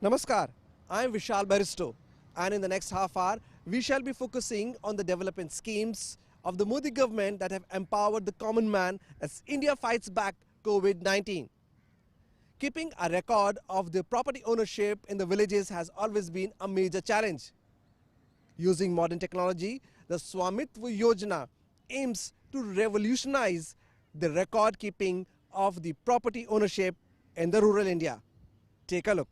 Namaskar, I am Vishal Baristo, and in the next half hour, we shall be focusing on the development schemes of the Modi government that have empowered the common man as India fights back COVID-19. Keeping a record of the property ownership in the villages has always been a major challenge. Using modern technology, the Swamitva Yojana aims to revolutionize the record keeping of the property ownership in the rural India. Take a look.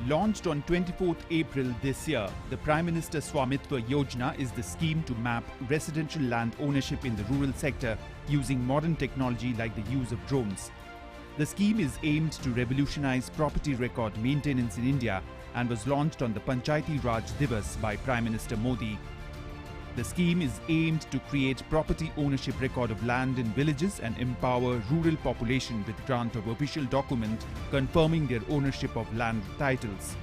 Launched on 24th April this year, the Prime Minister Swamitva Yojana is the scheme to map residential land ownership in the rural sector using modern technology like the use of drones. The scheme is aimed to revolutionize property record maintenance in India and was launched on the Panchayati Raj Divas by Prime Minister Modi. The scheme is aimed to create property ownership record of land in villages and empower rural population with grant of official document confirming their ownership of land titles.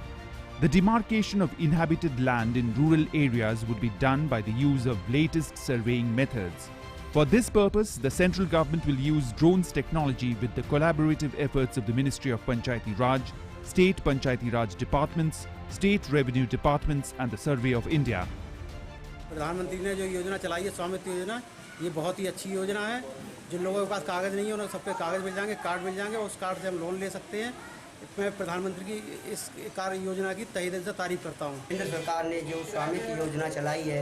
The demarcation of inhabited land in rural areas would be done by the use of latest surveying methods. For this purpose, the central government will use drones technology with the collaborative efforts of the Ministry of Panchayati Raj, State Panchayati Raj Departments, State Revenue Departments and the Survey of India. प्रधानमंत्री ने जो योजना चलाई है स्वामित्व योजना, ये बहुत ही अच्छी योजना है। जिन लोगों के पास कागज़ नहीं है उन्हें सबके कागज़ मिल जाएंगे, कार्ड मिल जाएंगे, उस कार्ड से हम लोन ले सकते हैं। मैं प्रधानमंत्री की इस कार्य योजना की तहे दिल से तारीफ करता हूँ। केंद्र सरकार ने जो स्वामित्व योजना चलाई है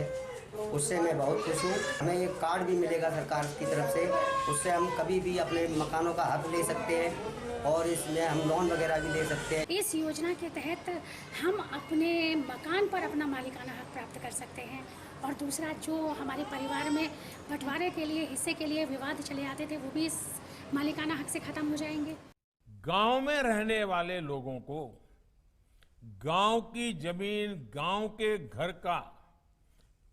उससे मैं बहुत खुश हूँ। हमें एक कार्ड भी मिलेगा सरकार की तरफ से, उससे हम कभी भी अपने मकानों का हक ले सकते हैं और इसमें हम लोन वगैरह भी ले सकते हैं। इस योजना के तहत हम अपने मकान पर अपना मालिकाना हक प्राप्त कर सकते हैं और दूसरा जो हमारे परिवार में बंटवारे के लिए हिस्से के लिए विवाद चले आते थे वो भी इस मालिकाना हक से खत्म हो जाएंगे। गांव में रहने वाले लोगों को गांव की जमीन, गांव के घर का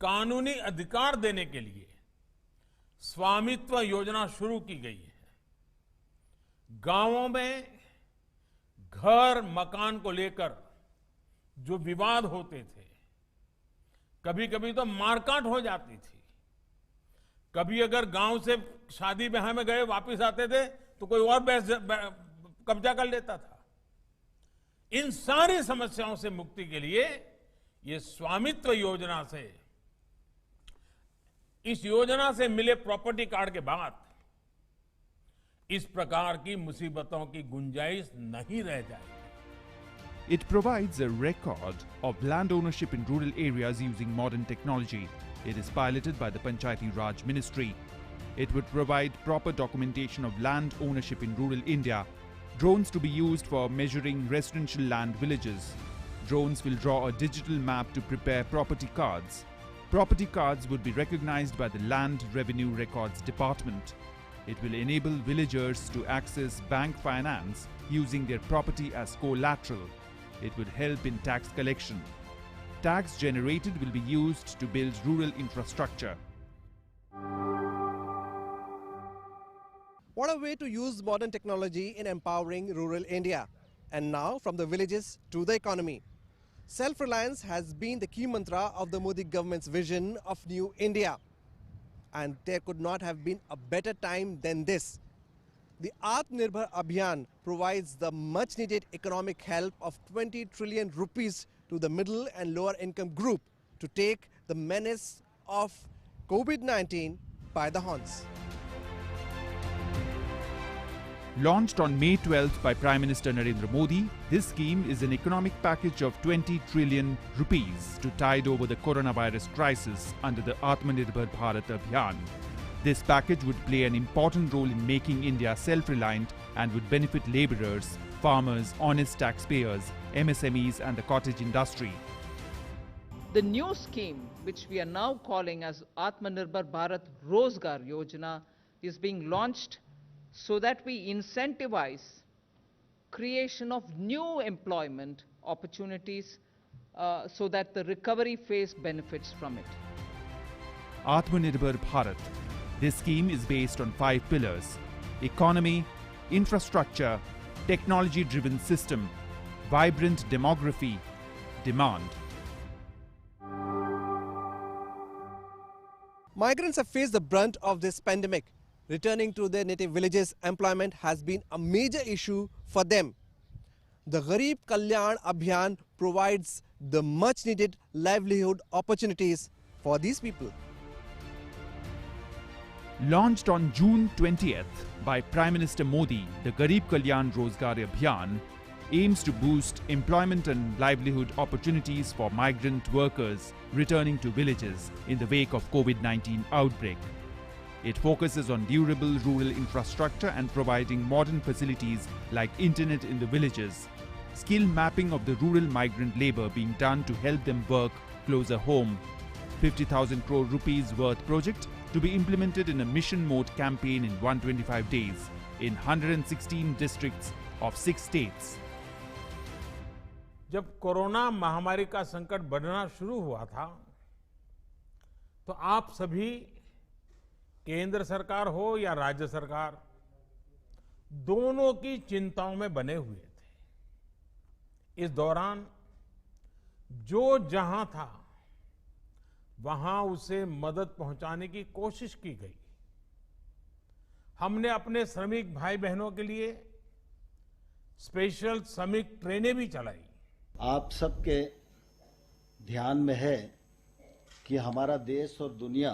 कानूनी अधिकार देने के लिए स्वामित्व योजना शुरू की गई है। गांवों में घर मकान को लेकर जो विवाद होते थे, कभी कभी तो मारकाट हो जाती थी। कभी अगर गांव से शादी ब्याह में गए वापस आते थे तो कोई और कब्जा कर लेता था। इन सारी समस्याओं से मुक्ति के लिए ये स्वामित्व योजना से, इस योजना से मिले प्रॉपर्टी कार्ड के बाद इस प्रकार की मुसीबतों की गुंजाइश नहीं रह जाएगी। It provides a record of land ownership in rural areas using modern technology. It is piloted by the Panchayati Raj Ministry. It would provide proper documentation of land ownership in rural India. Drones to be used for measuring residential land villages. Drones will draw a digital map to prepare property cards. Property cards would be recognized by the Land Revenue Records Department. It will enable villagers to access bank finance using their property as collateral. It would help in tax collection. Tax generated will be used to build rural infrastructure. What a way to use modern technology in empowering rural India. And now from the villages to the economy. Self-reliance has been the key mantra of the Modi government's vision of New India. And there could not have been a better time than this. The Atmanirbhar Abhiyan provides the much needed economic help of 20 trillion rupees to the middle and lower income group to take the menace of COVID-19 by the horns. Launched on May 12th by Prime Minister Narendra Modi, this scheme is an economic package of 20 trillion rupees to tide over the coronavirus crisis under the Atmanirbhar Bharat Abhiyan. This package would play an important role in making India self-reliant and would benefit labourers, farmers, honest taxpayers, MSMEs and the cottage industry. The new scheme, which we are now calling as Atmanirbhar Bharat Rozgar Yojana, is being launched so that we incentivize creation of new employment opportunities so that the recovery phase benefits from it. Atmanirbhar Bharat. This scheme is based on 5 pillars: economy, infrastructure, technology-driven system, vibrant demography, demand. Migrants have faced the brunt of this pandemic. returning to their native villages, employment has been a major issue for them. The Garib Kalyan Abhiyan provides the much needed livelihood opportunities for these people. Launched on June 20th by Prime Minister Modi, the Garib Kalyan Rozgar Abhiyan aims to boost employment and livelihood opportunities for migrant workers returning to villages in the wake of COVID-19 outbreak. It focuses on durable rural infrastructure and providing modern facilities like internet in the villages, skill mapping of the rural migrant labor being done to help them work closer home, 50,000 crore rupees worth project to be implemented in a mission mode campaign in 125 days in 116 districts of 6 states. जब corona महामारी का संकट बढ़ना शुरू हुआ था तो आप सभी केंद्र सरकार हो या राज्य सरकार दोनों की चिंताओं में बने हुए थे। इस दौरान जो जहां था वहां उसे मदद पहुंचाने की कोशिश की गई। हमने अपने श्रमिक भाई बहनों के लिए स्पेशल श्रमिक ट्रेनें भी चलाई। आप सबके ध्यान में है कि हमारा देश और दुनिया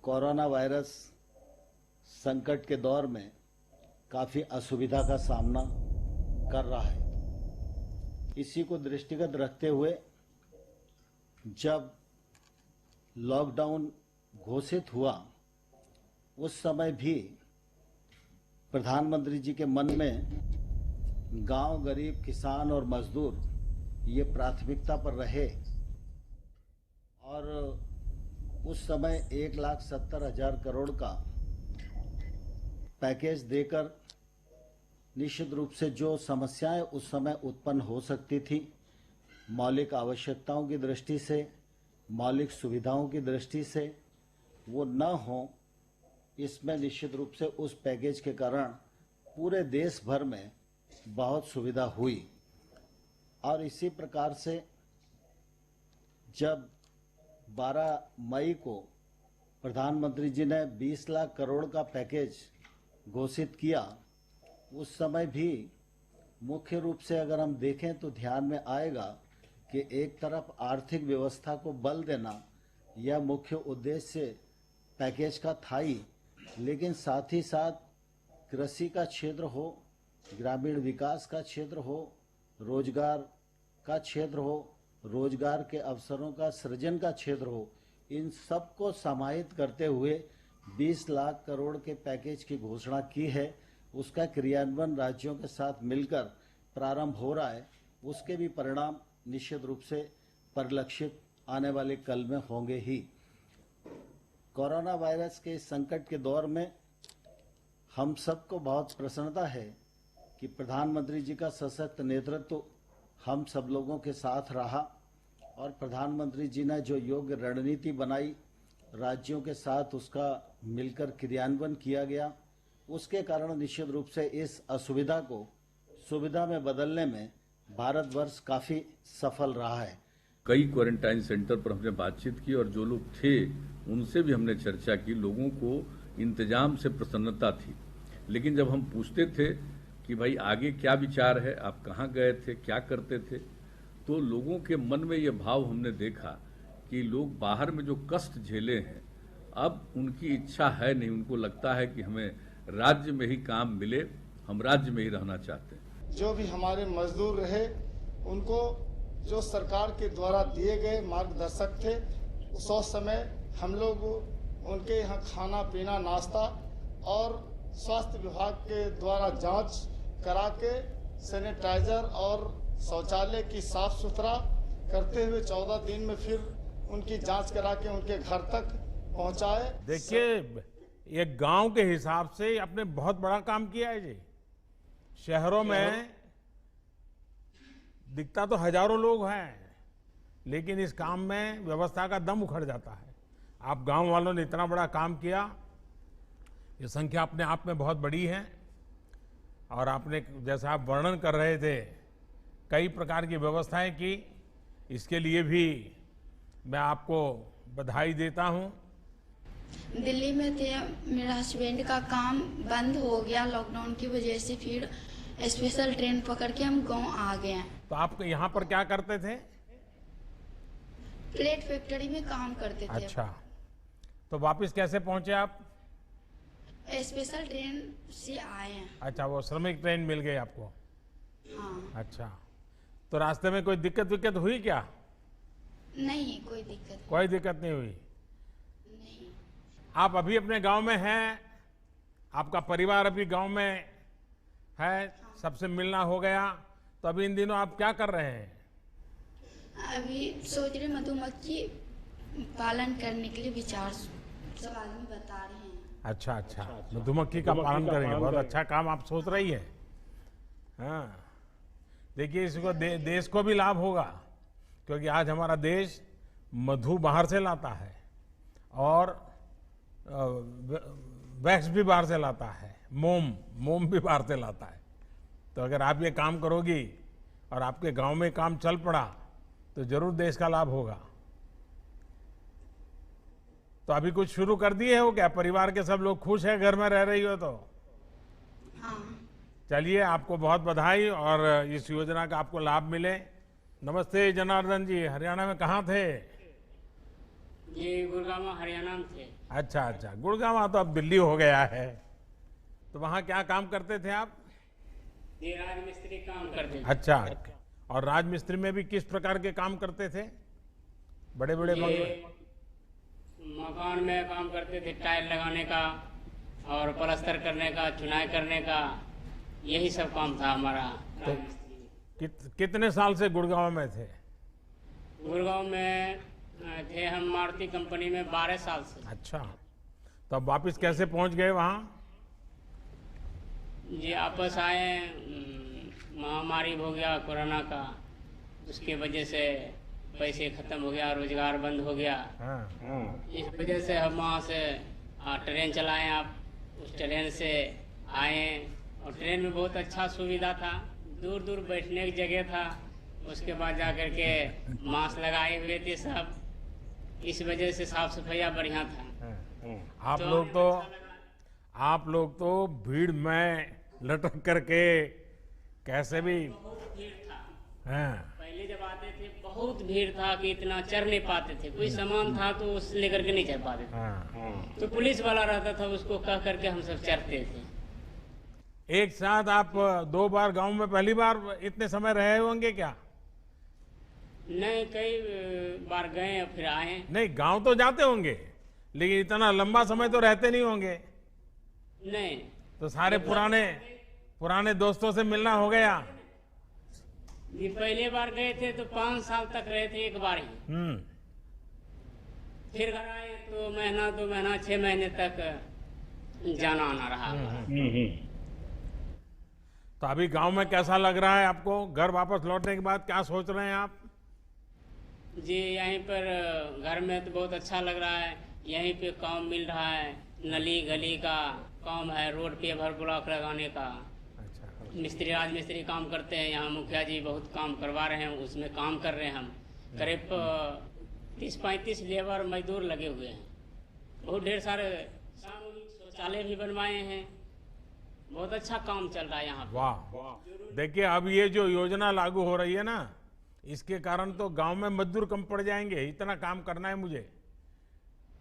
कोरोना वायरस संकट के दौर में काफी असुविधा का सामना कर रहा है। इसी को दृष्टिगत रखते हुए जब लॉकडाउन घोषित हुआ उस समय भी प्रधानमंत्री जी के मन में गांव, गरीब, किसान और मजदूर ये प्राथमिकता पर रहे और उस समय 1,70,000 करोड़ का पैकेज देकर निश्चित रूप से जो समस्याएं उस समय उत्पन्न हो सकती थी, मौलिक आवश्यकताओं की दृष्टि से, मौलिक सुविधाओं की दृष्टि से, वो न हो, इसमें निश्चित रूप से उस पैकेज के कारण पूरे देश भर में बहुत सुविधा हुई। और इसी प्रकार से जब 12 मई को प्रधानमंत्री जी ने 20 लाख करोड़ का पैकेज घोषित किया, उस समय भी मुख्य रूप से अगर हम देखें तो ध्यान में आएगा कि एक तरफ आर्थिक व्यवस्था को बल देना यह मुख्य उद्देश्य पैकेज का था ही, लेकिन साथ ही साथ कृषि का क्षेत्र हो, ग्रामीण विकास का क्षेत्र हो, रोजगार का क्षेत्र हो, रोजगार के अवसरों का सृजन का क्षेत्र हो, इन सबको समाहित करते हुए 20 लाख करोड़ के पैकेज की घोषणा की है। उसका क्रियान्वयन राज्यों के साथ मिलकर प्रारंभ हो रहा है। उसके भी परिणाम निश्चित रूप से परिलक्षित आने वाले कल में होंगे ही। कोरोना वायरस के संकट के दौर में हम सबको बहुत प्रसन्नता है कि प्रधानमंत्री जी का सशक्त नेतृत्व हम सब लोगों के साथ रहा और प्रधानमंत्री जी ने जो योग्य रणनीति बनाई, राज्यों के साथ उसका मिलकर क्रियान्वयन किया गया, उसके कारण निश्चित रूप से इस असुविधा को सुविधा में बदलने में भारतवर्ष काफी सफल रहा है। कई क्वारंटाइन सेंटर पर हमने बातचीत की और जो लोग थे उनसे भी हमने चर्चा की। लोगों को इंतजाम से प्रसन्नता थी, लेकिन जब हम पूछते थे कि भाई आगे क्या विचार है, आप कहाँ गए थे, क्या करते थे, तो लोगों के मन में ये भाव हमने देखा कि लोग बाहर में जो कष्ट झेले हैं अब उनकी इच्छा है नहीं, उनको लगता है कि हमें राज्य में ही काम मिले, हम राज्य में ही रहना चाहते हैं। जो भी हमारे मजदूर रहे उनको जो सरकार के द्वारा दिए गए मार्गदर्शक थे, उस समय हम लोग उनके यहाँ खाना पीना, नाश्ता और स्वास्थ्य विभाग के द्वारा जांच करा के सैनिटाइजर और शौचालय की साफ सुथरा करते हुए 14 दिन में फिर उनकी जांच करा के उनके घर तक पहुंचाए। देखिए, ये गांव के हिसाब से आपने बहुत बड़ा काम किया है जी। शहरों में दिखता तो हजारों लोग हैं, लेकिन इस काम में व्यवस्था का दम उखड़ जाता है। आप गांव वालों ने इतना बड़ा काम किया, ये संख्या अपने आप में बहुत बड़ी है। और आपने जैसा आप वर्णन कर रहे थे कई प्रकार की व्यवस्थाएं की, इसके लिए भी मैं आपको बधाई देता हूं। दिल्ली में थे। मेरा हस्बैंड का काम बंद हो गया लॉकडाउन की वजह से, फिर स्पेशल ट्रेन पकड़ के हम गांव आ गए हैं। तो आप यहाँ पर क्या करते थे? प्लेट फैक्ट्री में काम करते थे। अच्छा, तो वापस कैसे पहुंचे आप? स्पेशल ट्रेन से आए हैं। अच्छा, वो श्रमिक ट्रेन मिल गई आपको? हाँ। अच्छा, तो रास्ते में कोई दिक्कत हुई क्या? नहीं, कोई दिक्कत नहीं हुई। नहीं। आप अभी अपने गांव में हैं? आपका परिवार अभी गांव में है? सबसे मिलना हो गया? तो अभी इन दिनों आप क्या कर रहे हैं? अभी सोच रहे मधुमक्खी पालन करने के लिए विचार सब आदमी बता रहे हैं। अच्छा, मधुमक्खी का पालन करेंगे, बहुत अच्छा काम आप सोच रही है। हाँ, देखिए इसको देश को भी लाभ होगा, क्योंकि आज हमारा देश मधु बाहर से लाता है और वैक्स भी बाहर से लाता है, मोम भी बाहर से लाता है। तो अगर आप ये काम करोगी और आपके गांव में काम चल पड़ा तो जरूर देश का लाभ होगा। तो अभी कुछ शुरू कर दिए हो क्या? परिवार के सब लोग खुश हैं घर में रह रही हो तो? हाँ। चलिए, आपको बहुत बधाई और इस योजना का आपको लाभ मिले। नमस्ते जनार्दन जी, हरियाणा में कहाँ थे? जी, गुड़गांव हरियाणा में थे। अच्छा, गुड़गांव तो अब दिल्ली हो गया है। तो वहाँ क्या काम करते थे आप? जी, राजमिस्त्री काम करते थे। अच्छा, और राजमिस्त्री में भी किस प्रकार के काम करते थे? बड़े मकान में काम करते थे, टाइल लगाने का और प्लास्टर करने का, चुनाई करने का, यही सब काम था हमारा। तो कितने साल से गुड़गांव में थे? गुड़गांव में थे हम मारुति कंपनी में 12 साल से। अच्छा, तो अब वापिस कैसे पहुंच गए वहाँ? जी, वापस आए, महामारी हो गया कोरोना का, उसके वजह से पैसे खत्म हो गया, रोजगार बंद हो गया। इस वजह से हम वहाँ से ट्रेन चलाएं। आप उस ट्रेन से आए और ट्रेन में बहुत अच्छा सुविधा था, दूर दूर बैठने की जगह था। उसके बाद जाकर के मास्क लगाए हुए थे सब, इस वजह से साफ सफाई बढ़िया था। आप लोग तो भीड़ में लटक करके कैसे भी पहले जब आते थे बहुत भीड़ था कि इतना चढ़ नहीं पाते थे, कोई सामान था तो उस लेकर के नहीं चढ़ पाते थे। तो पुलिस वाला रहता था, उसको कह करके हम सब चढ़ते थे। एक साथ आप 2 बार गांव में पहली बार इतने समय रहे होंगे क्या? नहीं, कई बार गए और फिर आए। नहीं, गांव तो जाते होंगे लेकिन इतना लंबा समय तो रहते नहीं होंगे। नहीं, तो सारे पुराने दोस्तों से मिलना हो गया? जी, पहले बार गए थे तो 5 साल तक रहे थे एक बार ही। फिर घर आए तो महीना 2 महीना 6 महीने तक जाना आना रहा। तो अभी गांव में कैसा लग रहा है आपको? घर वापस लौटने के बाद क्या सोच रहे हैं आप? जी, यहीं पर घर में तो बहुत अच्छा लग रहा है। यहीं पे काम मिल रहा है, नली गली का काम है, रोड पे भर ब्लॉक लगाने का। मिस्त्री राजमिस्त्री काम करते हैं यहाँ, मुखिया जी बहुत काम करवा रहे हैं, उसमें काम कर रहे हैं हम। करीब 30-35 लेबर मजदूर लगे हुए हैं। बहुत ढेर सारे सामूहिक शौचालय भी बनवाए हैं। बहुत अच्छा काम चल रहा है यहाँ। वाह, देखिए अब ये जो योजना लागू हो रही है ना, इसके कारण तो गांव में मजदूर कम पड़ जाएंगे। इतना काम करना है मुझे,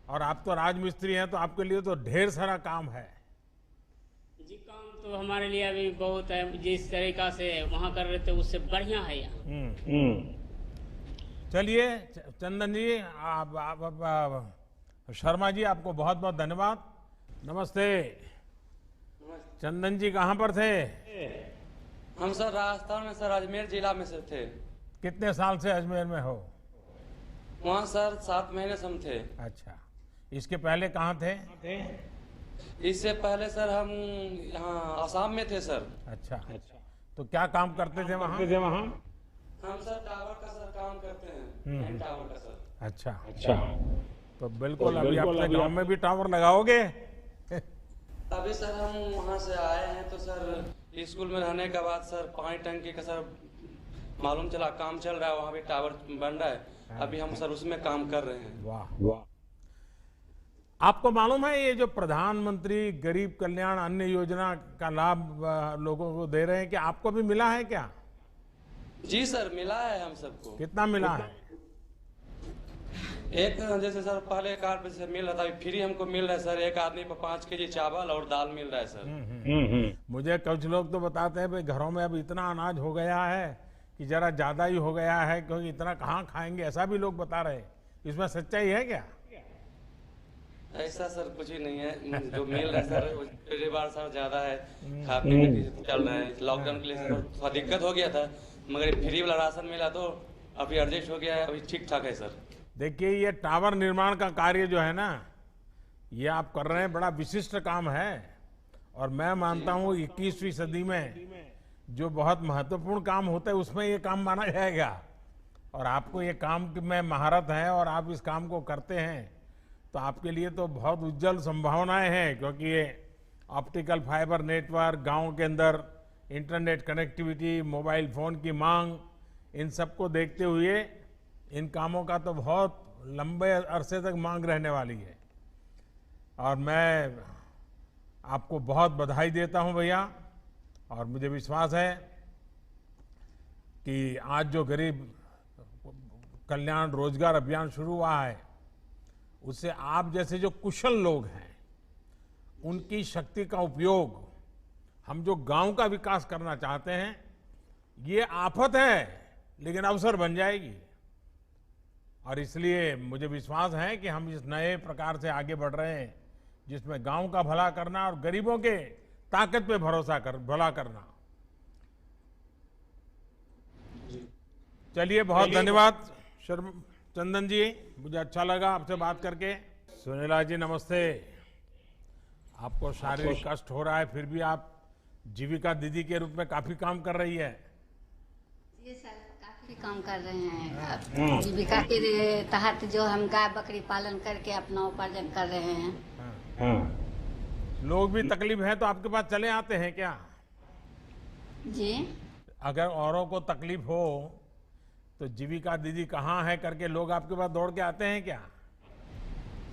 और आप तो राजमिस्त्री हैं तो आपके लिए तो ढेर सारा काम है। जी, काम तो हमारे लिए अभी बहुत है। जिस तरीका से वहाँ कर रहे थे उससे बढ़िया है यहाँ। चलिए चंदन जी, शर्मा जी, आपको बहुत बहुत धन्यवाद। नमस्ते। चंदन जी कहाँ पर थे? हम सर राजस्थान में, सर अजमेर जिला में से थे। कितने साल से अजमेर में हो? वहाँ सर 7 महीने से हम थे। अच्छा, इसके पहले कहाँ थे? इससे पहले सर हम यहाँ आसाम में थे सर। अच्छा, तो क्या काम करते थे वहाँ? हम सर टावर का सर काम करते हैं, टावर का सर। अच्छा, तो बिल्कुल अभी अपने गांव में भी टावर लगाओगे? अभी सर हम वहाँ से आए हैं तो सर स्कूल में रहने के बाद सर पानी टंकी का सर मालूम चला काम चल रहा है, वहाँ भी टावर बन रहा है। अभी हम सर उसमें काम कर रहे हैं। वाह, आपको मालूम है ये जो प्रधानमंत्री गरीब कल्याण अन्न योजना का लाभ लोगों को दे रहे हैं, कि आपको भी मिला है क्या? जी सर, मिला है हम सबको। कितना मिला है? एक जैसे सर पहले कार्ड पे से मिल रहा था, अभी फ्री हमको मिल रहा है सर। एक आदमी पर 5 केजी चावल और दाल मिल रहा है सर। मुझे कुछ लोग तो बताते हैं भाई घरों में अब इतना अनाज हो गया है कि जरा ज्यादा ही हो गया है, क्योंकि इतना कहाँ खाएंगे, ऐसा भी लोग बता रहे हैं। इसमें सच्चाई है क्या? ऐसा सर कुछ ही नहीं है, जो मिल रहा है सर पहली बार सर ज्यादा है, खा पीने की चल रहा है। लॉकडाउन के लिए सर थोड़ा दिक्कत हो गया था, मगर फ्री वाला राशन मिला तो अभी एडजस्ट हो गया है, अभी ठीक ठाक है सर। देखिए ये टावर निर्माण का कार्य जो है ना, ये आप कर रहे हैं, बड़ा विशिष्ट काम है। और मैं मानता हूँ 21वीं सदी में जो बहुत महत्वपूर्ण काम होता है उसमें ये काम माना जाएगा। और आपको ये काम में महारत है और आप इस काम को करते हैं, तो आपके लिए तो बहुत उज्जवल संभावनाएं हैं, क्योंकि ये ऑप्टिकल फाइबर नेटवर्क, गांव के अंदर इंटरनेट कनेक्टिविटी, मोबाइल फोन की मांग, इन सबको देखते हुए इन कामों का तो बहुत लंबे अरसे तक मांग रहने वाली है। और मैं आपको बहुत बधाई देता हूं भैया, और मुझे विश्वास है कि आज जो गरीब कल्याण रोजगार अभियान शुरू हुआ है, उससे आप जैसे जो कुशल लोग हैं उनकी शक्ति का उपयोग, हम जो गांव का विकास करना चाहते हैं, ये आफत है लेकिन अवसर बन जाएगी। और इसलिए मुझे विश्वास है कि हम इस नए प्रकार से आगे बढ़ रहे हैं, जिसमें गांव का भला करना और गरीबों के ताकत पे भला करना। चलिए बहुत धन्यवाद चंदन जी, मुझे अच्छा लगा आपसे बात करके। सुनीला जी नमस्ते। आपको शारीरिक कष्ट हो रहा है, फिर भी आप जीविका दीदी के रूप में काफी काम कर रही है। जी सर, काफी काम कर रहे हैं। जीविका के तहत जो हम गाय बकरी पालन करके अपना उपार्जन कर रहे हैं। लोग भी तकलीफ है तो आपके पास चले आते हैं क्या? जी, अगर औरों को तकलीफ हो तो जीविका दीदी कहाँ है करके लोग आपके पास दौड़ के आते हैं क्या?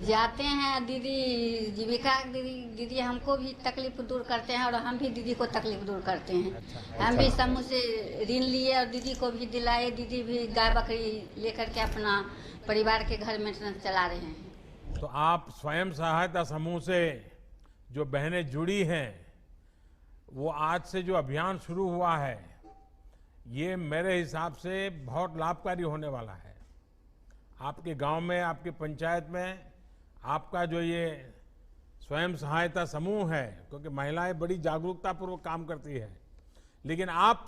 जाते हैं दीदी, जीविका दीदी हमको भी तकलीफ दूर करते हैं और हम भी दीदी को तकलीफ दूर करते हैं। अच्छा। हम भी समूह से ऋण लिए और दीदी को भी दिलाए। दीदी भी गाय बकरी लेकर के अपना परिवार के घर में चला रहे हैं। तो आप स्वयं सहायता समूह से जो बहनें जुड़ी हैं, वो आज से जो अभियान शुरू हुआ है, ये मेरे हिसाब से बहुत लाभकारी होने वाला है। आपके गांव में, आपकी पंचायत में आपका जो ये स्वयं सहायता समूह है, क्योंकि महिलाएं बड़ी जागरूकता पूर्वक काम करती है, लेकिन आप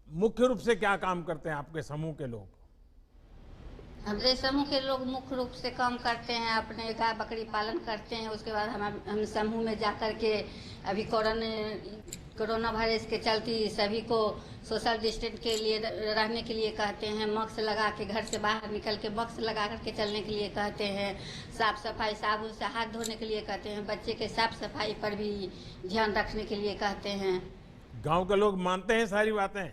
मुख्य रूप से क्या काम करते हैं? आपके समूह के लोग, हमारे समूह के लोग मुख्य रूप से काम करते हैं, अपने गाय बकरी पालन करते हैं। उसके बाद हम समूह में जाकर के अभी कोरोना वायरस के चलते सभी को सोशल डिस्टेंस के लिए रहने के लिए कहते हैं, मास्क लगा के घर से बाहर निकल के मास्क लगा करके चलने के लिए कहते हैं, साफ सफाई साबुन से हाथ धोने के लिए कहते हैं, बच्चे के साफ सफाई पर भी ध्यान रखने के लिए कहते हैं। गांव के लोग मानते हैं सारी बातें?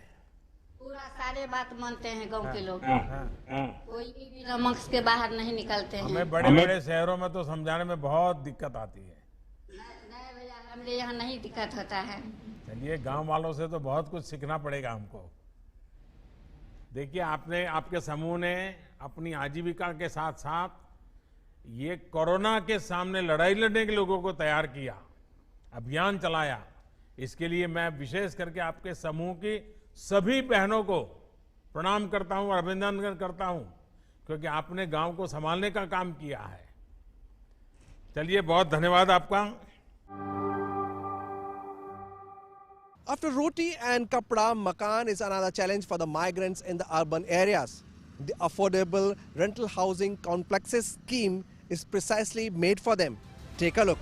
पूरा सारे बात मानते हैं गांव के लोग। कोई भी बिना मास्क के बाहर नहीं निकलते हैं। हमें बड़े बड़े शहरों में तो समझाने में बहुत दिक्कत आती है। नहीं भैया, हमारे यहाँ नहीं दिक्कत होता है। चलिए, गांव वालों से तो बहुत कुछ सीखना पड़ेगा हमको। देखिए, आपके समूह ने अपनी आजीविका के साथ साथ ये कोरोना के सामने लड़ाई लड़ने के लोगों को तैयार किया, अभियान चलाया। इसके लिए मैं विशेष करके आपके समूह की सभी बहनों को प्रणाम करता हूं और अभिनंदन करता हूं, क्योंकि आपने गांव को संभालने का काम किया है। चलिए, बहुत धन्यवाद आपका। After roti and kapda, makan is another challenge for the migrants in the urban areas. The affordable rental housing complexes scheme is precisely made for them. Take a look.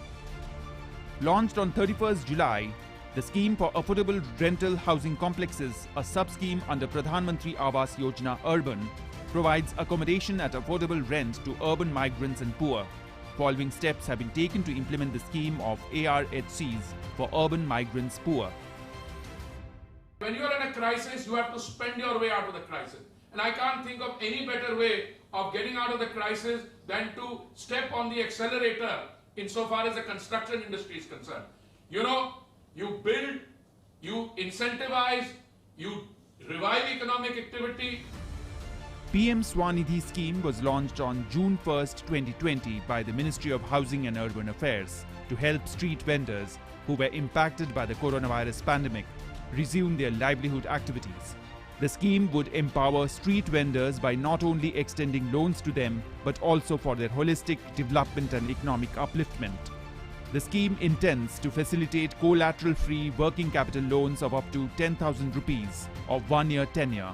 Launched on 31st July, the scheme for affordable rental housing complexes, a sub-scheme under Pradhan Mantri Awas Yojana Urban, provides accommodation at affordable rent to urban migrants and poor. Following steps have been taken to implement the scheme of ARHCs for urban migrants poor. When you are in a crisis, you have to spend your way out of the crisis. And I can't think of any better way of getting out of the crisis than to step on the accelerator insofar as the construction industry is concerned. You know, you build, you incentivize, you revive economic activity. PM Swanidhi scheme was launched on June 1st, 2020 by the Ministry of Housing and Urban Affairs to help street vendors who were impacted by the coronavirus pandemic resume their livelihood activities. The scheme would empower street vendors by not only extending loans to them but also for their holistic development and economic upliftment. The scheme intends to facilitate collateral-free working capital loans of up to 10,000 rupees of 1-year tenure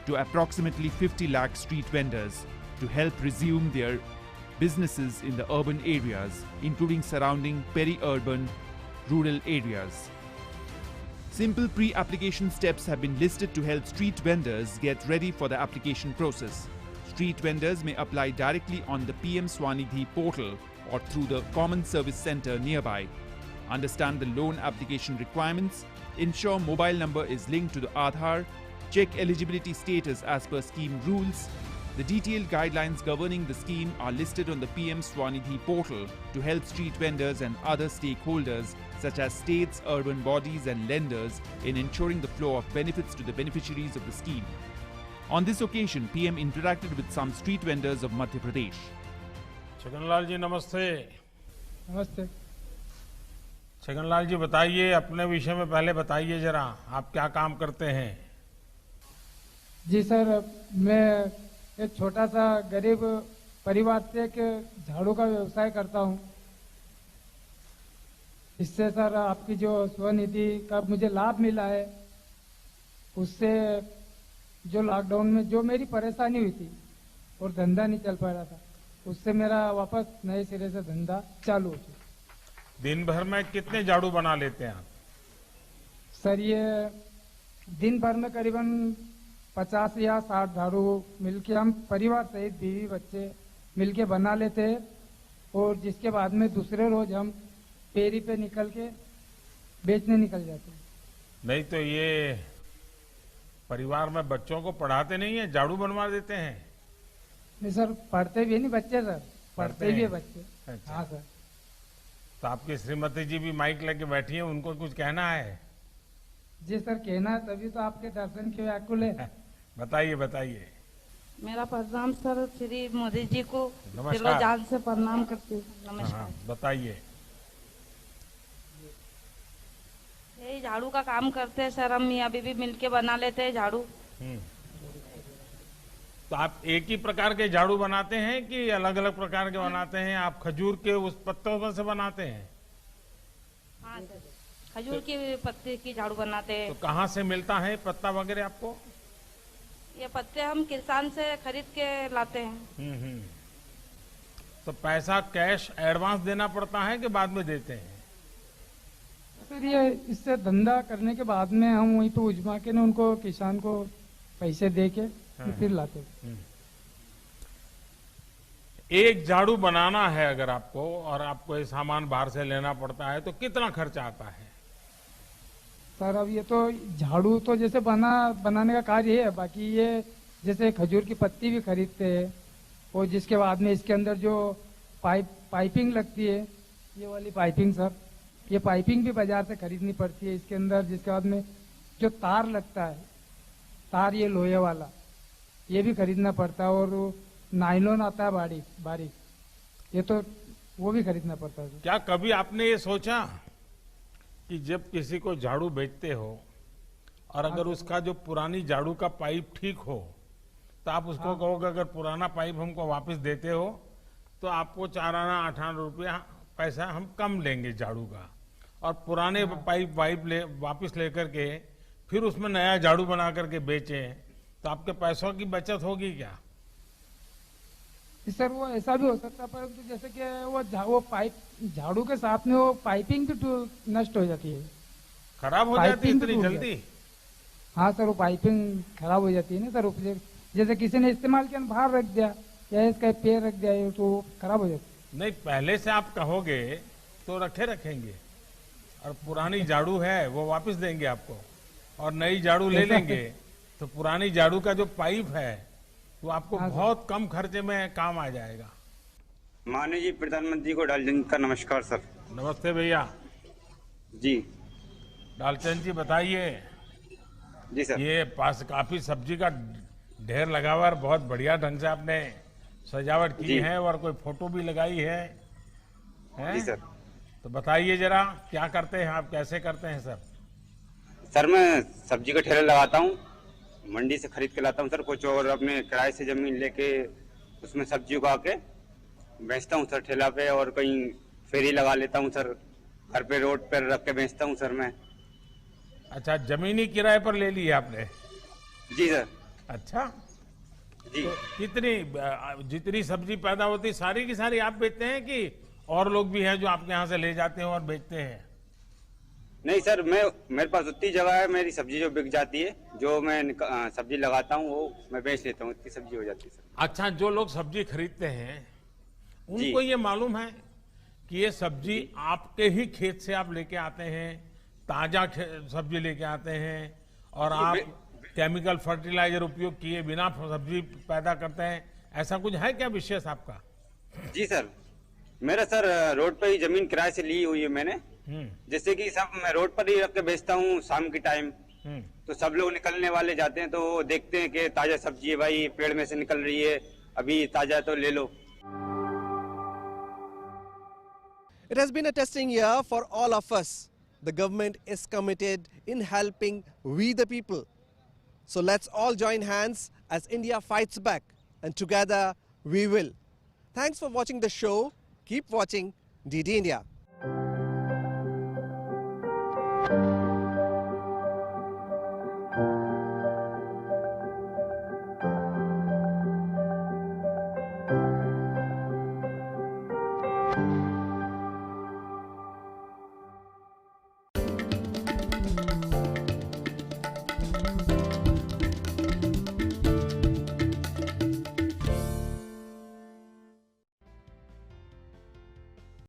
to approximately 50 lakh street vendors to help resume their businesses in the urban areas, including surrounding peri-urban rural areas. Simple pre-application steps have been listed to help street vendors get ready for the application process. Street vendors may apply directly on the PM Swanidhi portal or through the Common Service Center nearby. Understand the loan application requirements, ensure mobile number is linked to the Aadhaar, check eligibility status as per scheme rules. The detailed guidelines governing the scheme are listed on the PM Swanidhi portal to help street vendors and other stakeholders such as states, urban bodies and lenders in ensuring the flow of benefits to the beneficiaries of the scheme. On this occasion, PM interacted with some street vendors of Madhya Pradesh. Chhaganlal जी नमस्ते। नमस्ते। छगनलाल जी बताइए, अपने विषय में पहले बताइए जरा, आप क्या काम करते हैं? जी सर, मैं एक छोटा सा गरीब परिवार से एक झाड़ू का व्यवसाय करता हूं। इससे सर आपकी जो स्वनिधि का मुझे लाभ मिला है, उससे जो लॉकडाउन में जो मेरी परेशानी हुई थी और धंधा नहीं चल पा रहा था, उससे मेरा वापस नए सिरे से धंधा चालू हो चुका। दिन भर में कितने झाड़ू बना लेते हैं आप? सर ये दिन भर में करीबन 50 या 60 झाड़ू मिलके हम परिवार सहित बीवी बच्चे मिलके बना लेते हैं और जिसके बाद में दूसरे रोज हम पेरी पे निकल के बेचने निकल जाते हैं। नहीं तो ये परिवार में बच्चों को पढ़ाते नहीं है, झाड़ू बनवा देते हैं? नहीं सर, पढ़ते भी नहीं बच्चे सर, पढ़ते भी है बच्चे। अच्छा। हाँ सर। तो आपकी श्रीमती जी भी माइक लेके बैठी है, उनको कुछ कहना है? जी सर, कहना है, तभी तो आपके दर्शन के व्याकुल है। बताइए बताइए। मेरा प्रणाम सर, श्री मोदी जी को नमस्कार। दिलो जान से प्रणाम करती हूँ। नमस्कार। बताइए। यही झाड़ू का काम करते हैं सर, हम मियाँ बीवी मिलके बना लेते हैं झाड़ू। तो आप एक ही प्रकार के झाड़ू बनाते हैं कि अलग अलग प्रकार के बनाते हैं? आप खजूर के उस पत्तों में से बनाते हैं? हाँ सर, खजूर की पत्ते की झाड़ू बनाते हैं। तो कहाँ से मिलता है पत्ता वगैरह आपको? ये पत्ते हम किसान से खरीद के लाते हैं। तो पैसा कैश एडवांस देना पड़ता है कि बाद में देते हैं? सर ये इससे धंधा करने के बाद में हम वहीं पे उजमा के ना उनको किसान को पैसे दे के फिर लाते। एक झाड़ू बनाना है अगर आपको और आपको ये सामान बाहर से लेना पड़ता है तो कितना खर्चा आता है? सर अब ये तो झाड़ू तो जैसे बनाने का कार्य है, बाकी ये जैसे खजूर की पत्ती भी खरीदते हैं और जिसके बाद में इसके अंदर जो पाइपिंग लगती है, ये वाली पाइपिंग सर, ये पाइपिंग भी बाजार से खरीदनी पड़ती है इसके अंदर। जिसके बाद में जो तार लगता है, तार ये लोहे वाला, ये भी खरीदना पड़ता है और नायलॉन आता है बारीक, ये तो वो भी खरीदना पड़ता है। क्या कभी आपने ये सोचा कि जब किसी को झाड़ू बेचते हो और अगर उसका जो पुरानी झाड़ू का पाइप ठीक हो तो आप उसको कहोगे अगर पुराना पाइप हमको वापस देते हो तो आपको 4 आना 8 आना रुपया पैसा हम कम लेंगे झाड़ू का, और पुराने पाइप वापस लेकर के फिर उसमें नया झाड़ू बना करके बेचें तो आपके पैसों की बचत होगी क्या? सर वो ऐसा भी हो सकता है, परंतु जैसे कि वो पाइप झाड़ू के साथ में वो पाइपिंग भी नष्ट हो जाती है, खराब हो जाती है इतनी जल्दी? हाँ सर, वो पाइपिंग खराब हो जाती है ना सर। जैसे किसी ने इस्तेमाल किया बाहर रख दिया या इसका पैर रख दिया तो खराब हो जाती। नहीं, पहले से आप कहोगे तो रखेंगे और पुरानी झाड़ू है वो वापस देंगे आपको और नई झाड़ू ले लेंगे तो पुरानी झाड़ू का जो पाइप है वो आपको बहुत कम खर्चे में काम आ जाएगा। माननीय प्रधानमंत्री को डालचंद का नमस्कार सर। नमस्ते भैया जी। डालचंद जी बताइए। जी सर। ये पास काफी सब्जी का ढेर लगा हुआ है, बहुत बढ़िया ढंग से आपने सजावट की है और कोई फोटो भी लगाई है, जी सर। तो बताइए जरा क्या करते हैं आप, कैसे करते हैं सर? सर मैं सब्जी का ठेला लगाता हूँ, मंडी से खरीद के लाता हूँ सर कुछ, और अपने किराए से जमीन लेके उसमें सब्जी उगा के बेचता हूँ सर ठेला पे, और कहीं फेरी लगा लेता हूँ सर, घर पे रोड पर रख के बेचता हूँ सर मैं। अच्छा, जमीनी किराए पर ले ली आपने? जी सर। अच्छा जी। तो कितनी जितनी सब्जी पैदा होती सारी की सारी आप बेचते हैं कि और लोग भी हैं जो आपके यहाँ से ले जाते हैं और बेचते हैं? नहीं सर, मेरे पास उतनी जगह है, मेरी सब्जी जो बिक जाती है, जो मैं सब्जी लगाता हूँ वो मैं बेच लेता हूँ, इतनी सब्जी हो जाती है सर। अच्छा, जो लोग सब्जी खरीदते हैं उनको ये मालूम है कि ये सब्जी आपके ही खेत से आप लेके आते हैं, ताजा सब्जी लेके आते हैं और आप केमिकल फर्टिलाइजर उपयोग किए बिना सब्जी पैदा करते हैं, ऐसा कुछ है क्या विशेष आपका? जी सर, मेरा सर रोड पे ही जमीन किराए से ली हुई है मैंने, जैसे कि सब मैं रोड पर ही रख के बेचता हूँ शाम के टाइम, तो सब लोग निकलने वाले जाते हैं तो देखते हैं कि ताजा सब्जी है भाई, पेड़ में से निकल रही है, अभी ताजा तो ले लो। It has been a testing year for all of us. The government is committed in helping we the people. So let's all join hands as India fights back, and together we will. Thanks for watching the show. Keep watching DD India.